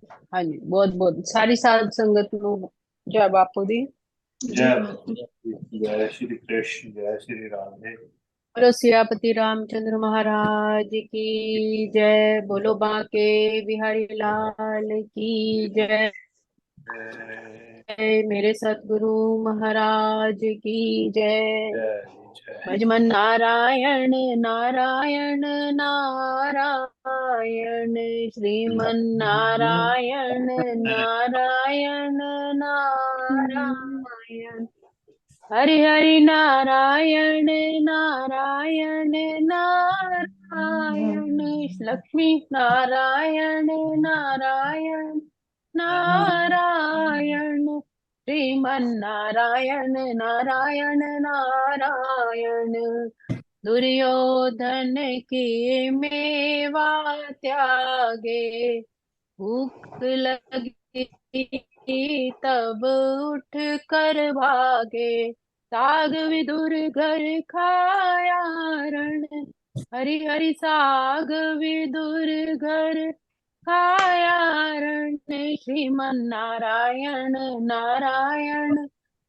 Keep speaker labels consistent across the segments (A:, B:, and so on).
A: हाँ जी, बहुत बहुत सारी साध संगत नु जय बापू दी।
B: जय जय श्री कृष्ण, जय श्री राधे।
A: बोलो सियापति रामचंद्र महाराज की जय। बोलो बांके बिहारी लाल की जय।
B: जय
A: मेरे सतगुरु महाराज की जय।
B: जय जय।
A: भजमन नारायण नारायण नारायण, श्रीमन नारायण नारायण नारायण, हरि हरि नारायण नारायण नारायण, लक्ष्मी नारायण नारायण नारायण, श्रीमन नारायण नारायण नारायण, दुर्योधन के मेवा त्यागे, भूख लगी तब उठ कर भागे, साग विदुर घर खाया रण, हरि हरि साग विदुर घर खाया रण, श्रीमन नारायण नारायण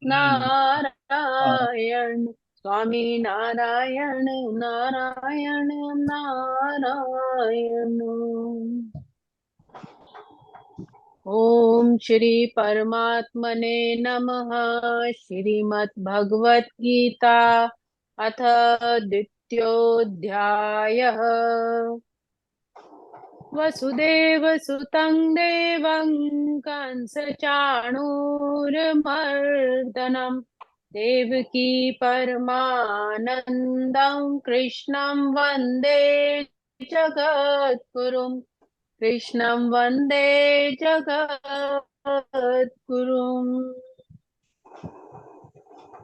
A: नारायण, स्वामी नारायण नारायण नारायण। ओम श्री परमात्मने नमः। श्रीमद् भगवत गीता अथ द्वितीयोऽध्यायः। वसुदेव सुतं देवं कंसचाणूरमर्दनं, देवकी परमानन्दं कृष्णं वन्दे जगद्गुरुं, कृष्णं वन्दे जगद्गुरुम्।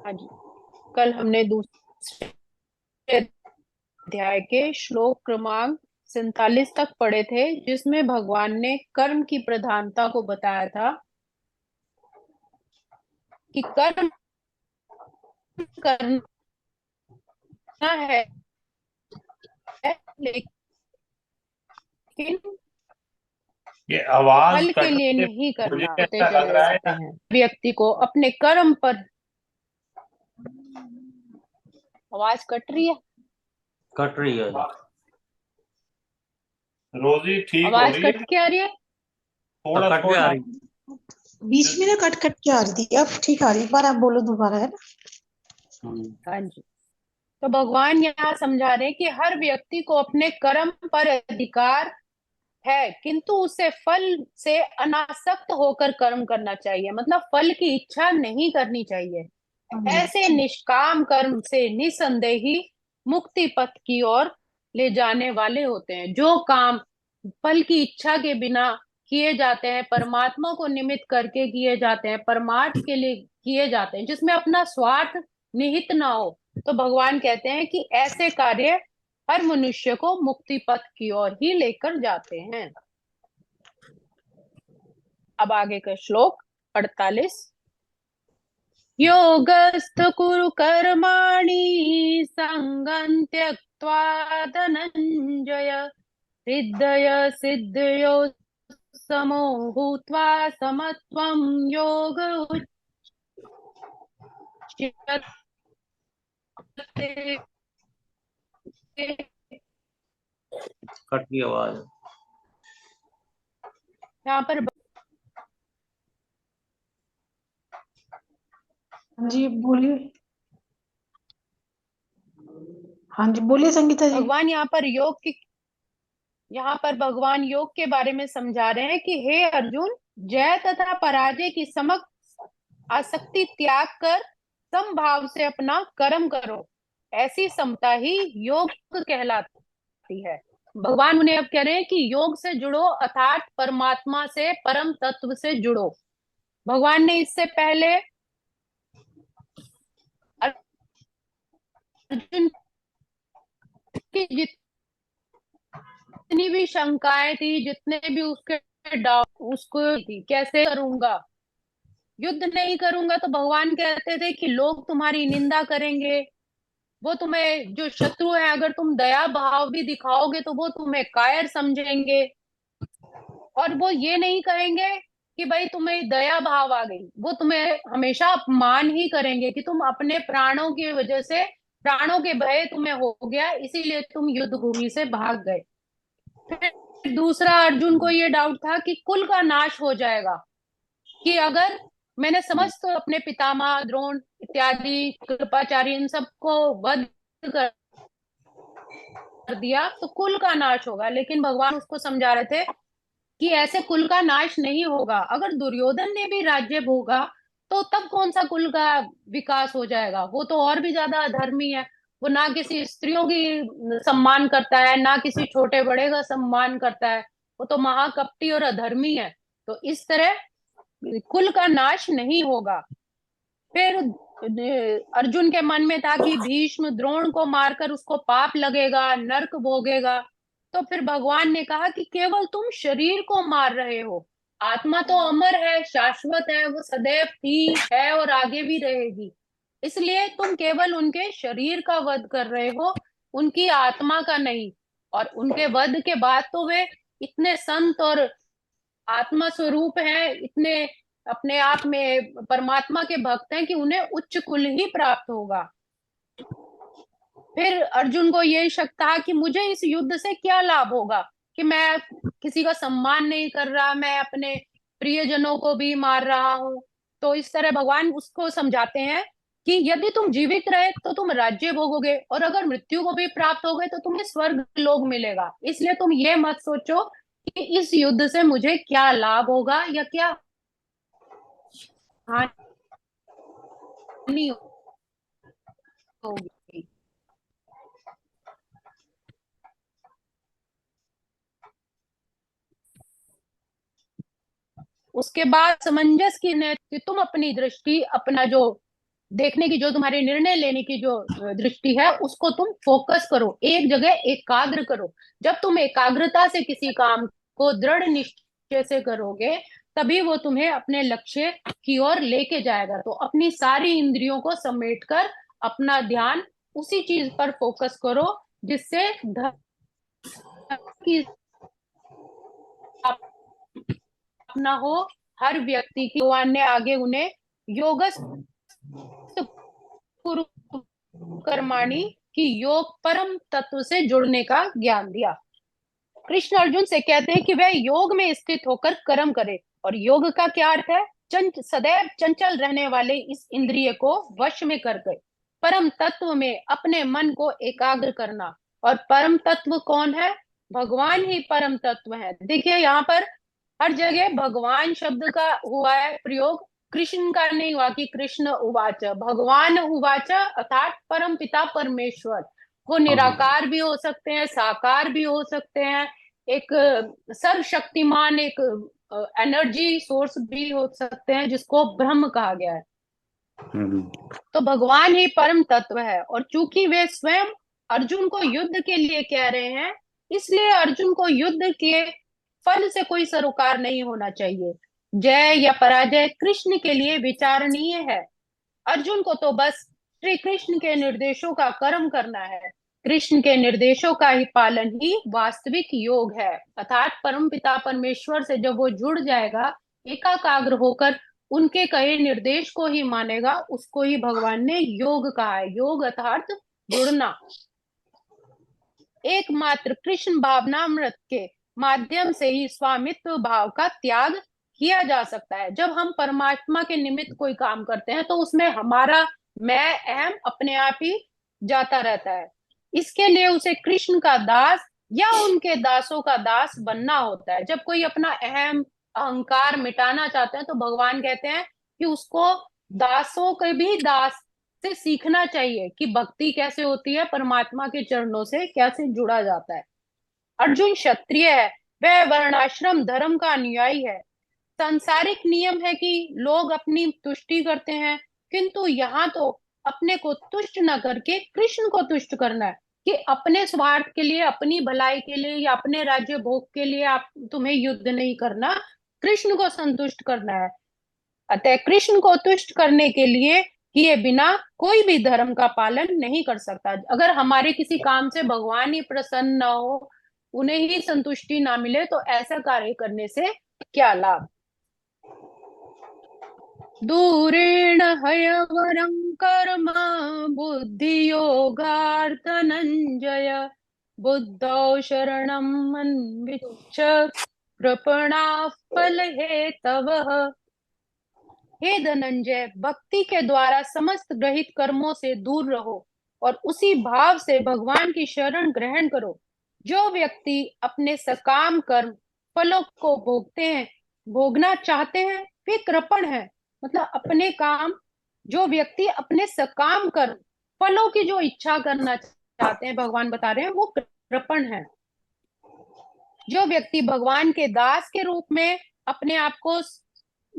A: आज कल हमने दूसरे अध्याय के श्लोक क्रमांक 47 तक पढ़े थे, जिसमें भगवान ने कर्म की प्रधानता को बताया था कि कर्म करना है, लेकिन
B: ये आवाज
A: फल के
B: कट
A: लिए
B: के
A: नहीं
B: मुझे
A: करना, होते
B: ऐसा लग
A: चले
B: रहा
A: जाते
B: है।
A: हैं व्यक्ति को अपने कर्म पर। आवाज कट रही है?
C: कट रही है।
B: रोजी ठीक हो
A: आवाज
B: रही
A: कट
B: है,
A: के आ रही है?
B: थोड़ा
C: कट के आ
B: थोड़ा।
C: रही।
D: बीच में ना कट कट के आ रही थी, अब ठीक आ रही। एक बार आप बोलो दोबारा, है ना।
A: हाँ जी। तो भगवान यहाँ समझा रहे हैं कि हर व्यक्ति को अपने कर्म पर अधिकार है, किंतु उसे फल से अनासक्त होकर कर्म करना चाहिए, मतलब फल की इच्छा नहीं करनी चाहिए। ऐसे
D: ठीक।
A: निष्काम कर्म से निसंदेही मुक्ति पथ की ओर ले जाने वाले होते हैं। जो काम फल की इच्छा के बिना किए जाते हैं, परमात्मा को निमित्त करके किए जाते हैं, परमार्थ के लिए किए जाते हैं, जिसमें अपना स्वार्थ निहित ना हो, तो भगवान कहते हैं कि ऐसे कार्य हर मनुष्य को मुक्ति पथ की ओर ही लेकर जाते हैं। अब आगे का श्लोक 48। योगस्थ कुरु कर्माणि संगं त्यक्त्वा धनंजय, सिद्धय सिद्धयो समो भूत्वा समत्वं योग उच्यते।
C: कट की आवाज।
A: यहाँ पर
D: हाँ जी, बोलिए। हाँ जी, बोलिए संगीता जी।
A: भगवान यहाँ पर भगवान योग के बारे में समझा रहे हैं कि हे अर्जुन, जय तथा पराजय की समक्ष आसक्ति त्याग कर समभाव से अपना कर्म करो, ऐसी समता ही योग कहलाती है। भगवान उन्हें अब कह रहे हैं कि योग से जुड़ो, अर्थात परमात्मा से, परम तत्व से जुड़ो। भगवान ने इससे पहले अर्जुन की जितनी भी शंकाएं थी, जितने भी उसके डाउट, उसको थी कैसे करूंगा, युद्ध नहीं करूंगा, तो भगवान कहते थे कि लोग तुम्हारी निंदा करेंगे, वो तुम्हें, जो शत्रु है, अगर तुम दया भाव भी दिखाओगे तो वो तुम्हें कायर समझेंगे। और वो ये नहीं कहेंगे कि भाई तुम्हें दया भाव आ गई, वो तुम्हें हमेशा अपमान ही करेंगे कि तुम अपने प्राणों की वजह से, प्राणों के भय तुम्हें हो गया इसीलिए तुम युद्ध भूमि से भाग गए। फिर दूसरा, अर्जुन को ये डाउट था कि कुल का नाश हो जाएगा, कि अगर मैंने समस्त अपने पितामह द्रोण इत्यादि कृपाचार्य इन सबको वध कर दिया तो कुल का नाश होगा। लेकिन भगवान उसको समझा रहे थे कि ऐसे कुल का नाश नहीं होगा। अगर दुर्योधन ने भी राज्य भोगा तो तब कौन सा कुल का विकास हो जाएगा, वो तो और भी ज्यादा अधर्मी है। वो ना किसी स्त्रियों की सम्मान करता है, ना किसी छोटे बड़े का सम्मान करता है, वो तो महाकपटी और अधर्मी है। तो इस तरह कुल का नाश नहीं होगा। फिर अर्जुन के मन में था कि भीष्म द्रोण को मारकर उसको पाप लगेगा, नरक भोगेगा। तो फिर भगवान ने कहा कि केवल तुम शरीर को मार रहे हो, आत्मा तो अमर है, शाश्वत है, वो सदैव थी, है और आगे भी रहेगी। इसलिए तुम केवल उनके शरीर का वध कर रहे हो, उनकी आत्मा का नहीं। और उनके वध के बाद तो वे इतने संत और आत्मा स्वरूप हैं, इतने अपने आप में परमात्मा के भक्त हैं कि उन्हें उच्च कुल ही प्राप्त होगा। फिर अर्जुन को यही शक था कि मुझे इस युद्ध से क्या लाभ होगा, कि मैं किसी का सम्मान नहीं कर रहा, मैं अपने प्रियजनों को भी मार रहा हूं। तो इस तरह भगवान उसको समझाते हैं कि यदि तुम जीवित रहे तो तुम राज्य भोगोगे, और अगर मृत्यु को भी प्राप्त हो गए तो तुम्हें स्वर्ग लोक मिलेगा। इसलिए तुम ये मत सोचो कि इस युद्ध से मुझे क्या लाभ होगा या क्या हानि होगी। उसके बाद समंजस की ने कि तुम अपनी दृष्टि, अपना जो देखने की, जो तुम्हारे निर्णय लेने की जो दृष्टि है, उसको तुम फोकस करो, एक जगह एकाग्र करो। जब तुम एकाग्रता से किसी काम को दृढ़ निश्चय से करोगे तभी वो तुम्हें अपने लक्ष्य की ओर लेके जाएगा। तो अपनी सारी इंद्रियों को समेटकर अपना ध्यान उसी चीज पर फोकस करो जिससे धर्म की स्थापना हो हर व्यक्ति की। भगवान ने आगे उन्हें योगस्थ कर्माणि की योग परम तत्व से जुड़ने का ज्ञान दिया। कृष्ण अर्जुन से कहते हैं कि वह योग में स्थित होकर कर्म करे। और योग का क्या अर्थ है? सदैव चंचल रहने वाले इस इंद्रिय को वश में करके परम तत्व में अपने मन को एकाग्र करना। और परम तत्व कौन है? भगवान ही परम तत्व है। देखिए यहाँ पर हर जगह भगवान शब्द का हुआ है प्रयोग, कृष्ण का नहीं हुआ कि कृष्ण उवाच। भगवान उवाच अर्थात परम पिता परमेश्वर। वो निराकार भी हो सकते हैं, साकार भी हो सकते हैं, एक सर्वशक्तिमान, एक एनर्जी सोर्स भी हो सकते हैं जिसको ब्रह्म कहा गया है। तो भगवान ही परम तत्व है। और चूंकि वे स्वयं अर्जुन को युद्ध के लिए कह रहे हैं, इसलिए अर्जुन को युद्ध के फल से कोई सरोकार नहीं होना चाहिए। जय या पराजय कृष्ण के लिए विचारणीय है। अर्जुन को तो बस श्री कृष्ण के निर्देशों का कर्म करना है। कृष्ण के निर्देशों का ही पालन ही वास्तविक योग है। अर्थात परम पिता परमेश्वर से जब वो जुड़ जाएगा, एकाग्र होकर उनके कहे निर्देश को ही मानेगा, उसको ही भगवान ने योग कहा है। योग अर्थात जुड़ना। एकमात्र कृष्ण भावनामृत के माध्यम से ही स्वामित्व भाव का त्याग किया जा सकता है। जब हम परमात्मा के निमित्त कोई काम करते हैं तो उसमें हमारा मैं अहम अपने आप ही जाता रहता है। इसके लिए उसे कृष्ण का दास या उनके दासों का दास बनना होता है। जब कोई अपना अहम अहंकार मिटाना चाहते हैं तो भगवान कहते हैं कि उसको दासों के भी दास से सीखना चाहिए कि भक्ति कैसे होती है, परमात्मा के चरणों से कैसे जुड़ा जाता है। अर्जुन क्षत्रिय है, वह वर्णाश्रम धर्म का अनुयायी है। सांसारिक नियम है कि लोग अपनी तुष्टि करते हैं, किंतु यहाँ तो अपने को तुष्ट न करके कृष्ण को तुष्ट करना है। कि अपने स्वार्थ के लिए, अपनी भलाई के लिए या अपने राज्य भोग के लिए आप तुम्हें युद्ध नहीं करना, कृष्ण को संतुष्ट करना है। अतः कृष्ण को तुष्ट करने के लिए किए बिना कोई भी धर्म का पालन नहीं कर सकता। अगर हमारे किसी काम से भगवान ही प्रसन्न न हो उन्हें ही संतुष्टि ना मिले तो ऐसा कार्य करने से क्या लाभ। दूरेण हयवरं कर्म बुद्धि योगार्थ धनंजय बुद्धौ शरणं मन्विच्छ कृपणाः फल हेतवः। हे धनंजय, भक्ति के द्वारा समस्त ग्रहित कर्मों से दूर रहो और उसी भाव से भगवान की शरण ग्रहण करो। जो व्यक्ति अपने सकाम कर्म फलों को भोगना चाहते हैं वे कृपण है। मतलब अपने काम, जो व्यक्ति अपने सकाम कर्म फलों की जो इच्छा करना चाहते हैं, भगवान बता रहे हैं, वो कृपण है। जो व्यक्ति भगवान के दास के रूप में अपने आप को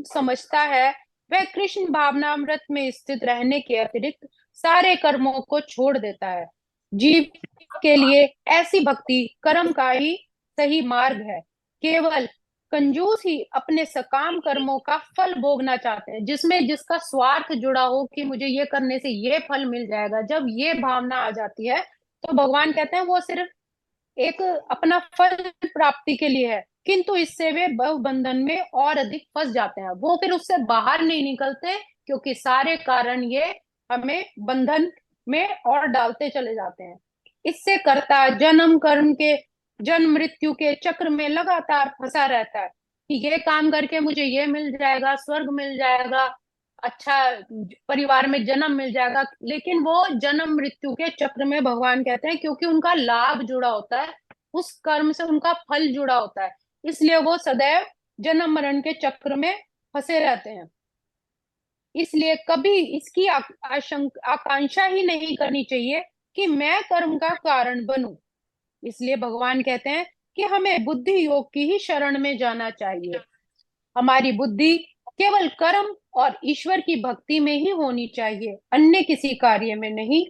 A: समझता है वह कृष्ण भावनामृत में स्थित रहने के अतिरिक्त सारे कर्मों को छोड़ देता है। जीव के लिए ऐसी भक्ति कर्म का ही सही मार्ग है। केवल कंजूस ही अपने सकाम कर्मों का फल भोगना चाहते हैं, जिसमें जिसका स्वार्थ जुड़ा हो कि मुझे ये करने से ये फल मिल जाएगा। जब ये भावना आ जाती है तो भगवान कहते हैं वो सिर्फ एक अपना फल प्राप्ति के लिए है, किंतु इससे वे भव बंधन में और अधिक फंस जाते हैं। वो फिर उससे बाहर नहीं निकलते, क्योंकि सारे कारण ये हमें बंधन में और डालते चले जाते हैं। इससे कर्ता जन्म मृत्यु के चक्र में लगातार फंसा रहता है कि ये काम करके मुझे ये मिल जाएगा, स्वर्ग मिल जाएगा, अच्छा परिवार में जन्म मिल जाएगा। लेकिन वो जन्म मृत्यु के चक्र में, भगवान कहते हैं, क्योंकि उनका लाभ जुड़ा होता है, उस कर्म से उनका फल जुड़ा होता है, इसलिए वो सदैव जन्म मरण के चक्र में फंसे रहते हैं। इसलिए कभी इसकी आकांक्षा ही नहीं करनी चाहिए कि मैं कर्म का कारण बनूं। इसलिए भगवान कहते हैं कि हमें बुद्धि योग की ही शरण में जाना चाहिए। हमारी बुद्धि केवल कर्म और ईश्वर की भक्ति में ही होनी चाहिए, अन्य किसी कार्य में नहीं।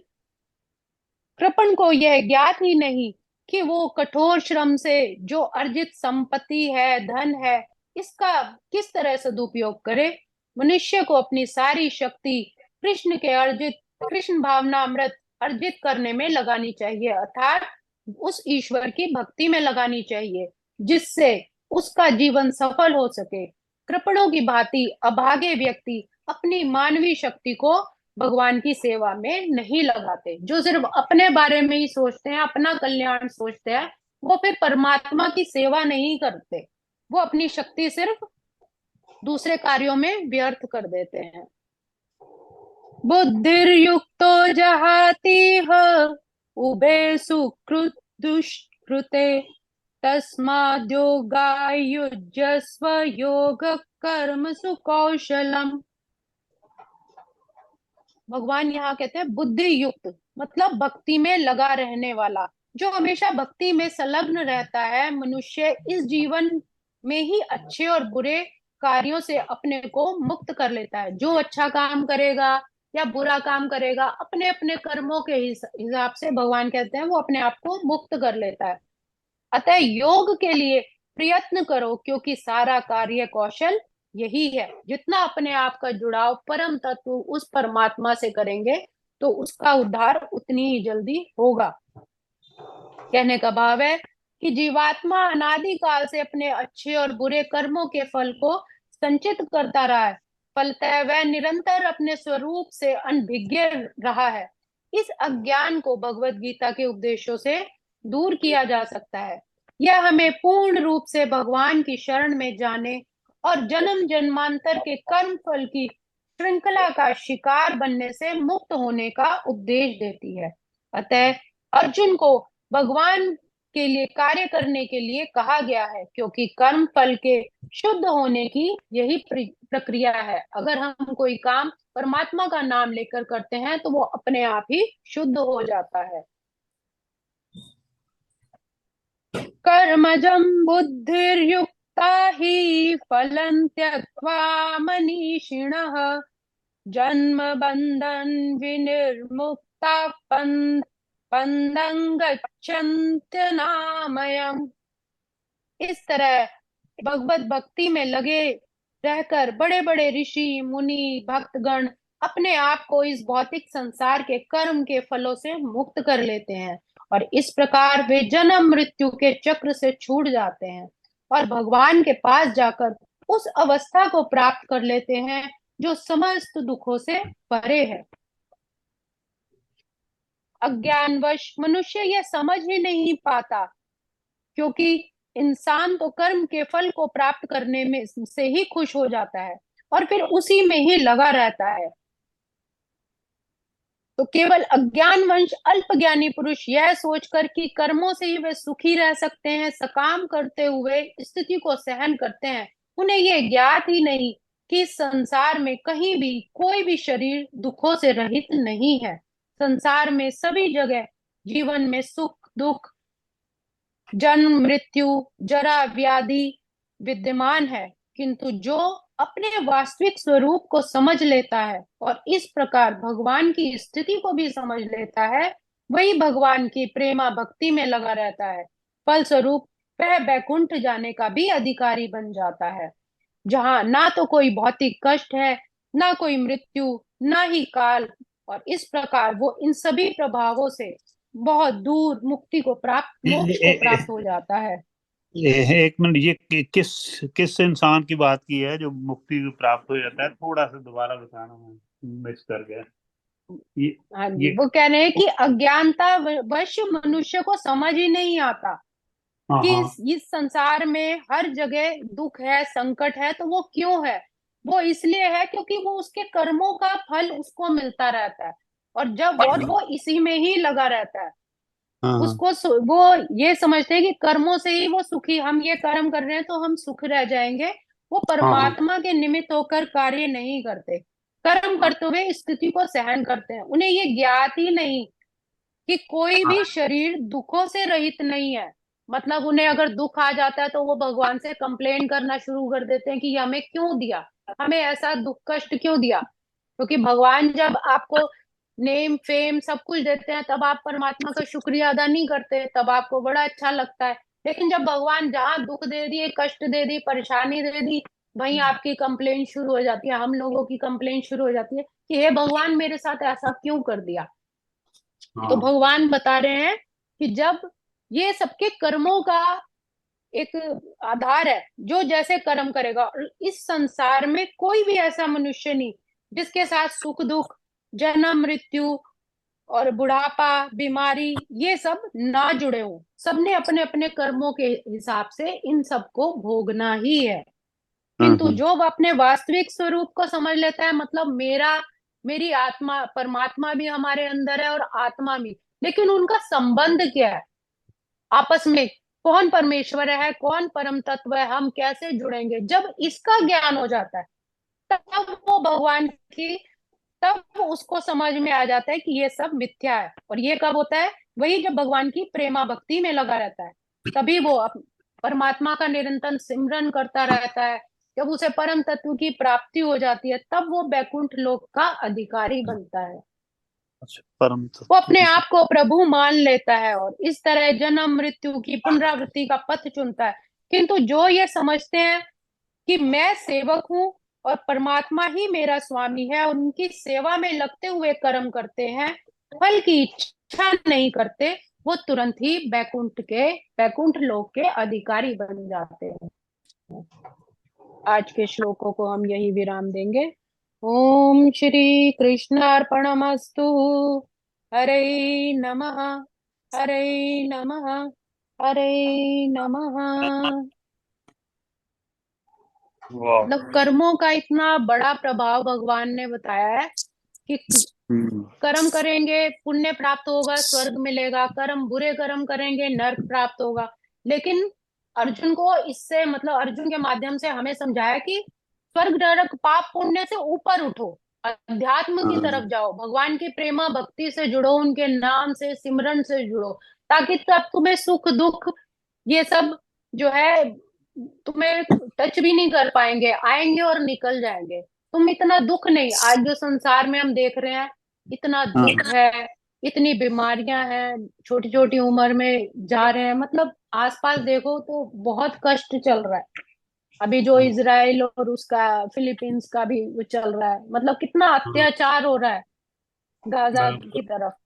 A: कृपण को यह ज्ञात ही नहीं कि वो कठोर श्रम से जो अर्जित संपत्ति है, धन है, इसका किस तरह सदुपयोग करे। मनुष्य को अपनी सारी शक्ति कृष्ण भावना अमृत अर्जित करने में लगानी चाहिए, अर्थात उस ईश्वर की भक्ति में लगानी चाहिए, जिससे उसका जीवन सफल हो सके। कृपणों की भांति अभागे व्यक्ति अपनी मानवीय शक्ति को भगवान की सेवा में नहीं लगाते। जो सिर्फ अपने बारे में ही सोचते हैं, अपना कल्याण सोचते हैं, वो फिर परमात्मा की सेवा नहीं करते। वो अपनी शक्ति सिर्फ दूसरे कार्यों में व्यर्थ कर देते हैं। बुद्धिर्युक्तो जहातीह उभे सुकृत दुष्कृते तस्माद्योगायुज्यस्व योग कर्म सुकौशलम। भगवान यहाँ कहते हैं बुद्धि युक्त, मतलब भक्ति में लगा रहने वाला। जो हमेशा भक्ति में संलग्न रहता है, मनुष्य इस जीवन में ही अच्छे और बुरे कार्यों से अपने को मुक्त कर लेता है। जो अच्छा काम करेगा या बुरा काम करेगा, अपने अपने कर्मों के हिसाब से भगवान कहते हैं वो अपने आप को मुक्त कर लेता है। अतः योग के लिए प्रयत्न करो, क्योंकि सारा कार्य कौशल यही है। जितना अपने आप का जुड़ाव परम तत्व उस परमात्मा से करेंगे तो उसका उद्धार उतनी ही जल्दी होगा। कहने का भाव है कि जीवात्मा अनादि काल से अपने अच्छे और बुरे कर्मों के फल को संचित करता रहा है, फलतः वह निरंतर अपने स्वरूप से अनभिज्ञ रहा है। इस अज्ञान को भगवत गीता के उपदेशों से दूर किया जा सकता है। यह हमें पूर्ण रूप से भगवान की शरण में जाने और जन्म जन्मांतर के कर्म फल की श्रृंखला का शिकार बनने से मुक्त होने का उपदेश देती है। अतः अर्जुन को भगवान के लिए कार्य करने के लिए कहा गया है, क्योंकि कर्म फल के शुद्ध होने की यही प्रक्रिया है। अगर हम कोई काम परमात्मा का नाम लेकर करते हैं तो वो अपने आप ही शुद्ध हो जाता है। कर्मजं बुद्धिर्युक्ता हि फलं त्यक्त्वा मनीषिणः जन्म बंधन विनिर्मुक्ता पंदं गच्छन्त्यनामयम्। इस तरह भगवत भक्ति में लगे रहकर बड़े बड़े ऋषि मुनि भक्तगण अपने आप को इस भौतिक संसार के कर्म के फलों से मुक्त कर लेते हैं और इस प्रकार वे जन्म मृत्यु के चक्र से छूट जाते हैं और भगवान के पास जाकर उस अवस्था को प्राप्त कर लेते हैं जो समस्त दुखों से परे है। अज्ञानवश मनुष्य यह समझ ही नहीं पाता, क्योंकि इंसान तो कर्म के फल को प्राप्त करने में से ही खुश हो जाता है और फिर उसी में ही लगा रहता है। तो केवल अज्ञानवश अल्पज्ञानी पुरुष यह सोचकर कि कर्मों से ही वे सुखी रह सकते हैं, सकाम करते हुए स्थिति को सहन करते हैं, उन्हें यह ज्ञात ही नहीं कि इस संसार में कहीं भी कोई भी शरीर दुखों से रहित नहीं है। संसार में सभी जगह जीवन में सुख दुख, जन्म मृत्यु, जरा व्याधि विद्यमान है, किंतु जो अपने वास्तविक स्वरूप को समझ लेता है और इस प्रकार भगवान की स्थिति को भी समझ लेता है, वही भगवान की प्रेमा भक्ति में लगा रहता है। फलस्वरूप वह बैकुंठ जाने का भी अधिकारी बन जाता है, जहाँ ना तो कोई भौतिक कष्ट है, ना कोई मृत्यु, ना ही काल, और इस प्रकार वो इन सभी प्रभावों से बहुत दूर मुक्ति को प्राप्त, मोक्ष को प्राप्त हो जाता है।
B: एक मिनट, ये किस किस इंसान की बात की है जो मुक्ति प्राप्त हो जाता है? थोड़ा सा दोबारा बताना, मैं मिस कर गया।
A: हाँ जी,
B: ये
A: वो कह रहे हैं कि अज्ञानता वश मनुष्य को समझ ही नहीं आता
B: हाँ
A: कि
B: हाँ
A: इस संसार में हर जगह दुख है, संकट है। तो वो क्यों है? वो इसलिए है क्योंकि वो उसके कर्मों का फल उसको मिलता रहता है और वो इसी में ही लगा रहता है।
B: हाँ
A: वो ये समझते हैं कि कर्मों से ही वो सुखी, हम ये कर्म कर रहे हैं तो हम सुख रह जाएंगे। वो
B: हाँ हाँ
A: परमात्मा के निमित्त होकर कार्य नहीं करते, कर्म करते हुए स्थिति को सहन करते हैं। उन्हें ये ज्ञात ही नहीं कि कोई भी शरीर दुखों से रहित नहीं है। मतलब उन्हें अगर दुख आ जाता है तो वो भगवान से कंप्लेन करना शुरू कर देते हैं कि ये हमें क्यों दिया, हमें ऐसा दुख कष्ट क्यों दिया। क्योंकि भगवान जब आपको नेम फेम सब कुछ देते हैं तब आप परमात्मा का शुक्रिया अदा नहीं करते, तब आपको बड़ा अच्छा लगता है। लेकिन जब भगवान जहाँ दुख दे दिए, कष्ट दे दी, परेशानी दे दी, वहीं आपकी कंप्लेन शुरू हो जाती है, हम लोगों की कंप्लेन शुरू हो जाती है कि हे भगवान मेरे साथ ऐसा क्यों कर दिया। तो
B: हाँ
A: भगवान बता रहे हैं कि जब ये सबके कर्मों का एक आधार है, जो जैसे कर्म करेगा, और इस संसार में कोई भी ऐसा मनुष्य नहीं जिसके साथ सुख दुख, जन्म मृत्यु और बुढ़ापा, बीमारी, ये सब ना जुड़े हो। सबने अपने अपने कर्मों के हिसाब से इन सबको भोगना ही है। किंतु
B: हाँ
A: जो अपने वास्तविक स्वरूप को समझ लेता है, मतलब मेरी आत्मा, परमात्मा भी हमारे अंदर है और आत्मा भी, लेकिन उनका संबंध क्या है आपस में, कौन परमेश्वर है, कौन परम तत्व है, हम कैसे जुड़ेंगे, जब इसका ज्ञान हो जाता है तब वो भगवान की, तब उसको समझ में आ जाता है कि ये सब मिथ्या है। और ये कब होता है? वही जब भगवान की प्रेमा भक्ति में लगा रहता है, तभी वो परमात्मा का निरंतर सिमरन करता रहता है। जब उसे परम तत्व की प्राप्ति हो जाती है तब वो बैकुंठ लोक का अधिकारी बनता है।
B: अच्छा, परम
A: वो
B: तत्व
A: अपने
B: की
A: आप को प्रभु मान लेता है और इस तरह जन्म मृत्यु की पुनरावृत्ति का पथ चुनता है। किंतु जो ये समझते हैं कि मैं सेवक हूँ और परमात्मा ही मेरा स्वामी है, और उनकी सेवा में लगते हुए कर्म करते हैं, फल की इच्छा नहीं करते, वो तुरंत ही बैकुंठ लोक के अधिकारी बन जाते हैं। आज के श्लोकों को हम यही विराम देंगे। ओम श्री कृष्णार्पणमस्तु। हरे नमः, हरे नमः, हरे नमः।
B: वाह।
A: मतलब कर्मों का इतना बड़ा प्रभाव भगवान ने बताया है कि कर्म करेंगे पुण्य प्राप्त होगा, स्वर्ग मिलेगा, कर्म बुरे कर्म करेंगे नरक प्राप्त होगा। लेकिन अर्जुन को इससे, मतलब अर्जुन के माध्यम से हमें समझाया कि स्वर्ग नरक पाप पुण्य से ऊपर उठो, अध्यात्म की तरफ जाओ, भगवान की प्रेमा भक्ति से जुड़ो, उनके नाम से सिमरन से जुड़ो, ताकि तब तुम्हें सुख दुख ये सब जो है तुम्हें टच भी नहीं कर पाएंगे, आएंगे और निकल जाएंगे। तुम इतना दुख नहीं, आज जो संसार में हम देख रहे हैं इतना दुख है, इतनी बीमारियां हैं, छोटी छोटी उम्र में जा रहे हैं, मतलब आसपास देखो तो बहुत कष्ट चल रहा है। अभी जो इजराइल और उसका फिलीपींस का भी वो चल रहा है, मतलब कितना अत्याचार हो रहा है गाजा की तरफ।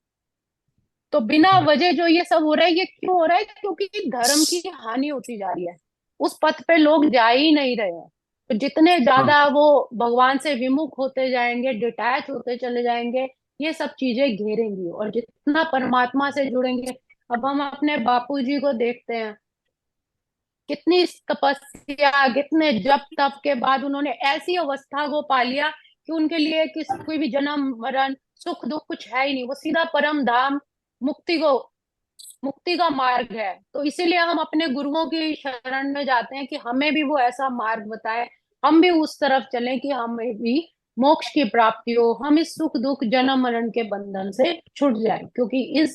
A: तो बिना वजह जो ये सब हो रहा है, ये क्यों हो रहा है? क्योंकि धर्म की हानि होती जा रही है। उस पथ पे लोग जा ही नहीं रहे हैं। तो जितने
B: हाँ
A: ज्यादा वो भगवान से विमुख होते जाएंगे, डिटैच होते चले जाएंगे, ये सब चीजें घेरेंगी। और जितना परमात्मा से जुड़ेंगे, अब हम अपने बापूजी को देखते हैं, कितनी तपस्या, कितने जप तप के बाद उन्होंने ऐसी अवस्था को पा लिया कि उनके लिए कोई भी जन्म मरण सुख दुख कुछ है ही नहीं। वो सीधा परम धाम, मुक्ति को, मुक्ति का मार्ग है। तो इसीलिए हम अपने गुरुओं की शरण में जाते हैं कि हमें भी वो ऐसा मार्ग बताए, हम भी उस तरफ चलें कि हमें भी मोक्ष की प्राप्ति हो, हम इस सुख दुख जन्म मरण के बंधन से छूट जाए। क्योंकि इस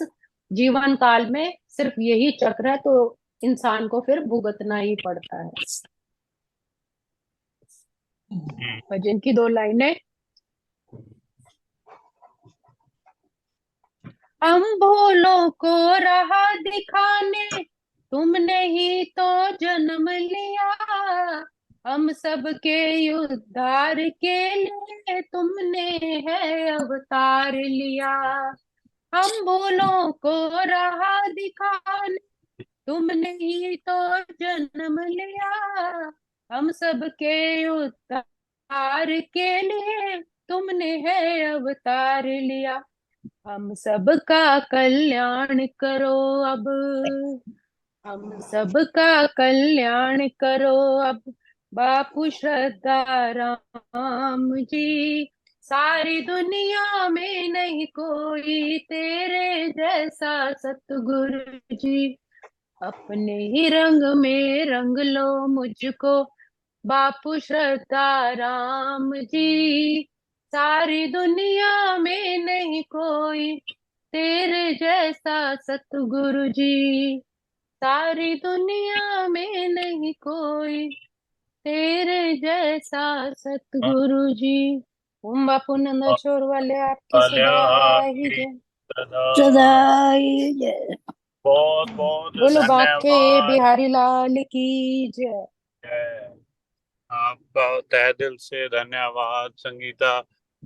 A: जीवन काल में सिर्फ यही चक्र है, तो इंसान को फिर भुगतना ही पड़ता है। भजन की 2 लाइनें। हम भोलों को राह दिखाने तुमने ही तो जन्म लिया, हम सबके उद्धार के लिए तुमने है अवतार लिया। हम भोलों को राह दिखाने तुमने ही तो जन्म लिया, हम सबके उद्धार के लिए तुमने है अवतार लिया। हम सबका कल्याण करो अब, हम सबका कल्याण करो अब, बापू श्रद्धा राम जी। सारी दुनिया में नहीं कोई तेरे जैसा सतगुरु जी। अपने ही रंग में रंग लो मुझको, बापू श्रद्धा राम जी। सारी दुनिया में नहीं कोई तेरे जैसा सतगुरु जी। सारी दुनिया में नहीं कोई तेरे जैसा सतगुरु जी। ओम बापू नंदा छोर वाले आपकी सदा ही जय,
B: सदा।
A: सदा ही जय।
B: बहुत बहुत
A: बोलो बाके
B: धन्यवाद।
A: बिहारी लाल की जय।
B: जय। आपका तहे दिल से धन्यवाद संगीता।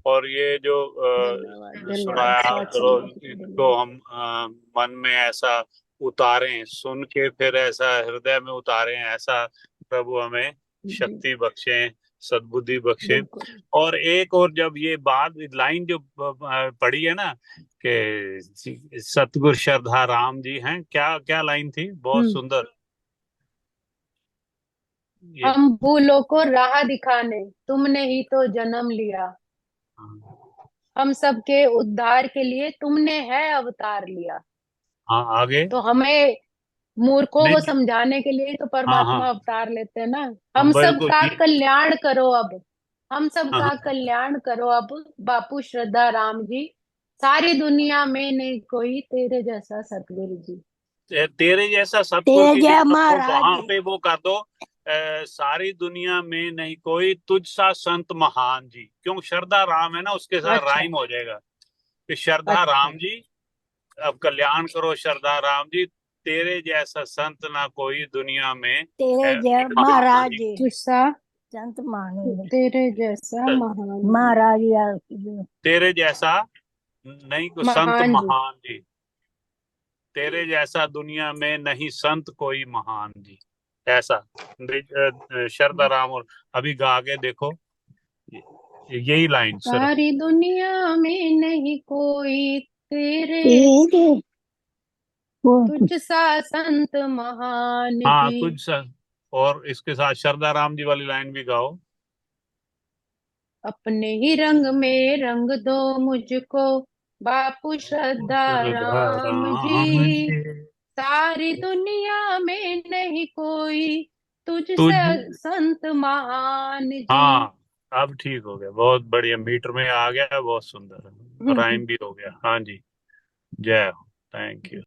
B: और ये जो
A: धन्यवाद धन्यवाद,
B: सुनाया,
A: साथ
B: चलो
A: संगत के
B: इसको
A: धन्यवाद।
B: हम मन में ऐसा उतारें, सुन के फिर ऐसा हृदय में उतारें, ऐसा प्रभु हमें
A: जी
B: शक्ति बख्शें, सद्बुद्धि बख्शें।
A: बिल्कुल।
B: और एक और जब ये बात लाइन जो पढ़ी है ना कि सतगुरु श्रद्धा राम जी हैं, क्या क्या लाइन थी, बहुत
A: हम्म।
B: सुंदर। ये
A: हम भूलों को राह दिखाने तुमने ही तो जन्म लिया, हम सबके उद्धार के लिए तुमने है अवतार लिया।
B: हाँ आगे।
A: तो हमें मूर्खों
B: नहीं
A: को
B: नहीं,
A: समझाने के लिए तो
B: हाँ हाँ
A: परमात्मा अवतार लेते हैं ना।
B: हम
A: हम
B: बिल्कुल
A: सबका
B: ये।
A: कल्याण करो अब, हम
B: हाँ
A: सबका
B: हाँ।
A: कल्याण करो अब, बापू श्रद्धा राम जी। सारी दुनिया में नहीं कोई तेरे जैसा सतगुरु जी।
B: तेरे जैसा सतगुरु
A: तेरे
B: की
A: जय
B: जगह को
A: महाराज।
B: वहां पे वो कर दो, सारी दुनिया में नहीं कोई तुझ सा संत महान जी। क्यों श्रद्धा राम है ना, उसके साथ
A: अच्छा
B: राइम हो जाएगा कि श्रद्धा
A: अच्छा।
B: राम जी, अब कल्याण करो श्रद्धा राम जी। तेरे जैसा संत ना कोई दुनिया में
A: तेरे जय
B: महान
A: महाराज,
B: जी।
A: तुझसा संत मानो, तेरे जैसा महान महाराज यार,
B: तेरे जैसा नहीं को संत
A: महान जी।
B: महान जी, तेरे जैसा दुनिया में नहीं संत कोई महान जी। ऐसा शरदा राम। और अभी गा के देखो यही लाइन सिर्फ।
A: सारी दुनिया में नहीं कोई तेरे
D: तेरे
A: तुझ सा संत महान
B: हाँ
A: जी।
B: तुझ सा। और इसके साथ शरदा राम जी वाली लाइन भी गाओ।
A: अपने ही रंग में रंग दो मुझको, बापू श्रद्धा
B: शरदा
A: राम
B: राम
A: जी।
B: जी।
A: सारी दुनिया में नहीं कोई
B: तुझ।
A: तुझसे संत महान जी।
B: हाँ अब ठीक हो गया, बहुत बढ़िया, मीटर में आ गया, बहुत सुंदर राइम भी हो गया। हाँ जी, जय हो, थैंक यू।